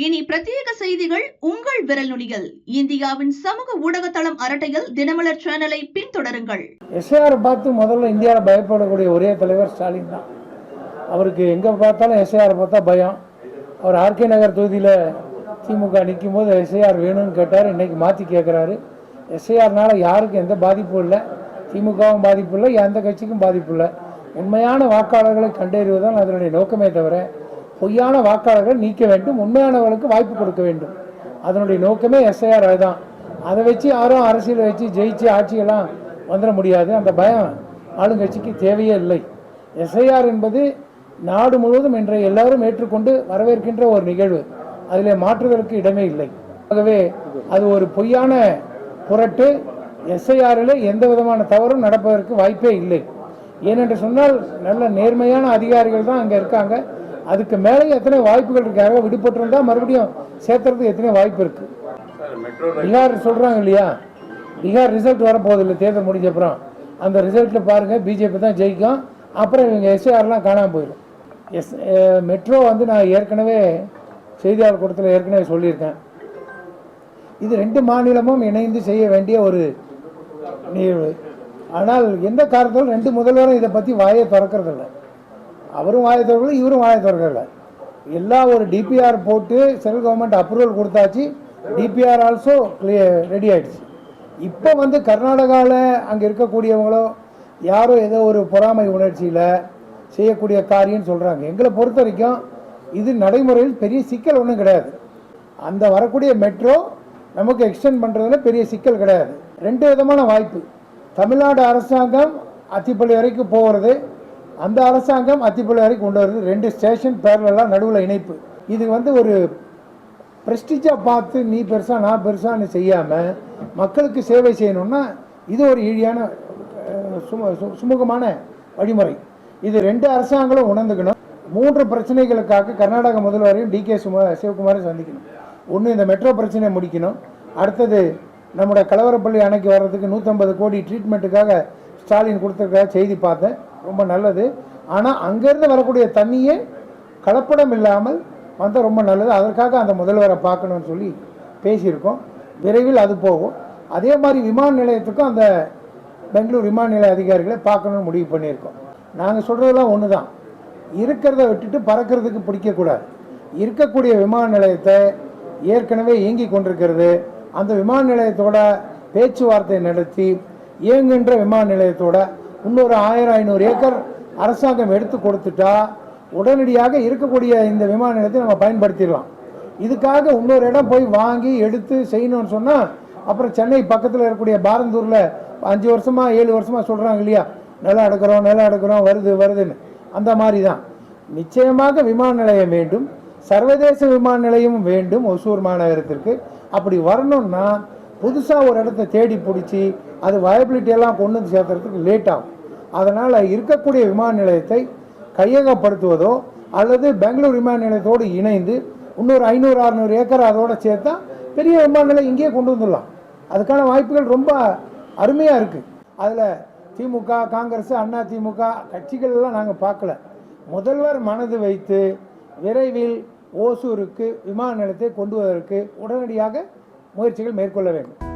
இனி பிரத்யேக செய்திகள் உங்கள் விரல் நுனியில். இந்தியாவின் சமூக ஊடக தளம் அரட்டையில் தினமலர் சேனலை பின்தொடருங்கள். எஸ்ஐஆர் பார்த்து முதல்ல இந்தியாவில் பயப்படக்கூடிய ஒரே தலைவர் ஸ்டாலின் தான். அவருக்கு எங்கே பார்த்தாலும் எஸ்ஐஆர் பார்த்தா பயம். அவர் ஆர்கே நகர் தொகுதியில் திமுக நிற்கும் போது எஸ்ஐஆர் வேணும்னு கேட்டார். இன்றைக்கி மாற்றி கேட்குறாரு. எஸ்ஐஆர்னால யாருக்கும் எந்த பாதிப்பும் இல்லை, திமுகவும் பாதிப்பு இல்லை, எந்த கட்சிக்கும் பாதிப்பு இல்லை. உண்மையான வாக்காளர்களை கண்டறிவதுதான் அதனுடைய நோக்கமே தவிர பொய்யான வாக்காளர்கள் நீக்க வேண்டும், உண்மையானவர்களுக்கு வாய்ப்பு கொடுக்க வேண்டும். அதனுடைய நோக்கமே எஸ்ஐஆர். அதுதான். அதை வச்சு யாரும் அரசியலை வச்சு ஜெயிச்சு ஆட்சியெல்லாம் வந்துட முடியாது. அந்த பயம் ஆளுங்கட்சிக்கு தேவையே இல்லை. எஸ்ஐஆர் என்பது நாடு முழுவதும் இன்றைய எல்லாரும் ஏற்றுக்கொண்டு வரவேற்கின்ற ஒரு நிகழ்வு. அதில் மாற்றுவதற்கு இடமே இல்லை. ஆகவே அது ஒரு பொய்யான புரட்டு. எஸ்ஐஆரில் எந்த விதமான தவறும் நடப்பதற்கு வாய்ப்பே இல்லை. ஏனென்று சொன்னால் நல்ல நேர்மையான அதிகாரிகள் தான் அங்கே இருக்காங்க. அதுக்கு மேலே எத்தனை வாய்ப்புகள் இருக்காங்க. விடுபட்டிருந்தால் மறுபடியும் சேர்த்துறதுக்கு எத்தனை வாய்ப்பு இருக்கு. பீகார் சொல்றாங்க இல்லையா, பீகார் ரிசல்ட் வரப்போகுது இல்லை தேர்தல் முடிஞ்ச அப்புறம். அந்த ரிசல்ட்டில் பாருங்க பிஜேபி தான் ஜெயிக்கும். அப்புறம் இவங்க எஸ்ஐஆர்லாம் காணாமல் போயிடும். மெட்ரோ நான் ஏற்கனவே செய்தியாளர் கூட்டத்தில் ஏற்கனவே சொல்லியிருக்கேன். இது 2 மாநிலமும் இணைந்து செய்ய வேண்டிய ஒரு நிகழ்வு. ஆனால் எந்த காரணத்தாலும் 2 முதல்வரும் இதை பற்றி வாயை திறக்கிறதில்லை. அவரும் வாயை திறக்கல, இவரும் வாயை திறக்கல. எல்லாம் ஒரு டிபிஆர் போட்டு சென்ட்ரல் கவர்மெண்ட் அப்ரூவல் கொடுத்தாச்சு. டிபிஆர் ஆல்சோ ரெடி ஆயிடுச்சு. இப்போ கர்நாடகாவில் அங்கே இருக்கக்கூடியவங்களோ யாரோ ஏதோ ஒரு பொறாமை உணர்ச்சியில் செய்யக்கூடிய காரியம்னு சொல்கிறாங்க. எங்களை பொறுத்த வரைக்கும் இது நடைமுறையில் பெரிய சிக்கல் ஒன்றும் கிடையாது. அந்த வரக்கூடிய மெட்ரோ நமக்கு எக்ஸ்டெண்ட் பண்ணுறதுல பெரிய சிக்கல் கிடையாது. 2 விதமான வாய்ப்பு. தமிழ்நாடு அரசாங்கம் அத்திப்பள்ளி வரைக்கும் போகிறது, அந்த அரசாங்கம் அத்திப்பள்ளி வரைக்கும் கொண்டு வருது. 2 ஸ்டேஷன் பேரலாம் நடுவில் இணைப்பு. இது ஒரு ப்ரெஸ்டிஜாக பார்த்து நீ பெருசா நான் பெருசான்னு செய்யாமல் மக்களுக்கு சேவை செய்யணும்னா இது ஒரு ஈழியான சுமூகமான வழிமுறை. இது 2 அரசாங்கங்களும் உணர்ந்துக்கணும். 3 பிரச்சனைகளுக்காக கர்நாடக முதல்வரையும் டிகே சிவகுமாரையும் சந்திக்கணும். ஒன்று, இந்த மெட்ரோ பிரச்சனையை முடிக்கணும். அடுத்தது, நம்முடைய கலவரப்பள்ளி அணைக்கு வர்றதுக்கு 150 கோடி ட்ரீட்மெண்ட்டுக்காக ஸ்டாலின் கொடுத்துருக்காக செய்தி பார்த்தேன். ரொம்ப நல்லது. ஆனால் அங்கேருந்து வரக்கூடிய தண்ணியே கலப்படம் இல்லாமல் வந்தால் ரொம்ப நல்லது. அதற்காக அந்த முதல்வரை பார்க்கணும்னு சொல்லி பேசியிருக்கோம். விரைவில் அது போகும். அதே மாதிரி விமான நிலையத்துக்கும் அந்த பெங்களூர் விமான நிலைய அதிகாரிகளை பார்க்கணும்னு முடிவு பண்ணியிருக்கோம். நாங்கள் சொல்கிறதெல்லாம் ஒன்று தான். இருக்கிறத விட்டுட்டு பறக்கிறதுக்கு பிடிக்கக்கூடாது. இருக்கக்கூடிய விமான நிலையத்தை ஏற்கனவே இயங்கி கொண்டிருக்கிறது. அந்த விமான நிலையத்தோட பேச்சுவார்த்தை நடத்தி இயங்குகின்ற விமான நிலையத்தோட இன்னொரு 1000-500 ஏக்கர் அரசாங்கம் எடுத்து கொடுத்துட்டா உடனடியாக இருக்கக்கூடிய இந்த விமான நிலையத்தை நம்ம பயன்படுத்திடலாம். இதுக்காக இன்னொரு இடம் போய் வாங்கி எடுத்து செய்யணும்னு சொன்னால் அப்புறம் சென்னை பக்கத்தில் இருக்கக்கூடிய பாரந்தூரில் 5 வருஷமா 7 வருஷமா சொல்கிறாங்க இல்லையா, நிலம் எடுக்கிறோம் வருதுன்னு. அந்த மாதிரி தான். நிச்சயமாக விமான நிலையம் வேண்டும், சர்வதேச விமான நிலையமும் வேண்டும் ஒசூர் மாநகரத்திற்கு. அப்படி வரணும்னா புதுசாக ஒரு இடத்த தேடி பிடிச்சி அது வயபிலிட்டியெல்லாம் கொண்டு வந்து சேர்த்துறதுக்கு லேட் ஆகும். அதனால் இருக்கக்கூடிய விமான நிலையத்தை கையகப்படுத்துவதோ அல்லது பெங்களூர் விமான நிலையத்தோடு இணைந்து இன்னொரு 500-600 ஏக்கர் அதோடு சேர்த்தா பெரிய விமான நிலையம் இங்கேயே கொண்டு வந்துடலாம். அதுக்கான வாய்ப்புகள் ரொம்ப அருமையாக இருக்குது. அதில் திமுக, காங்கிரஸ், அண்ணா திமுக கட்சிகள் எல்லாம் நாங்கள் பார்க்கல. முதல்வர் மனது வைத்து விரைவில் ஓசூருக்கு விமான நிலையத்தை கொண்டு வருவதற்கு உடனடியாக முயற்சிகள் மேற்கொள்ள வேண்டும்.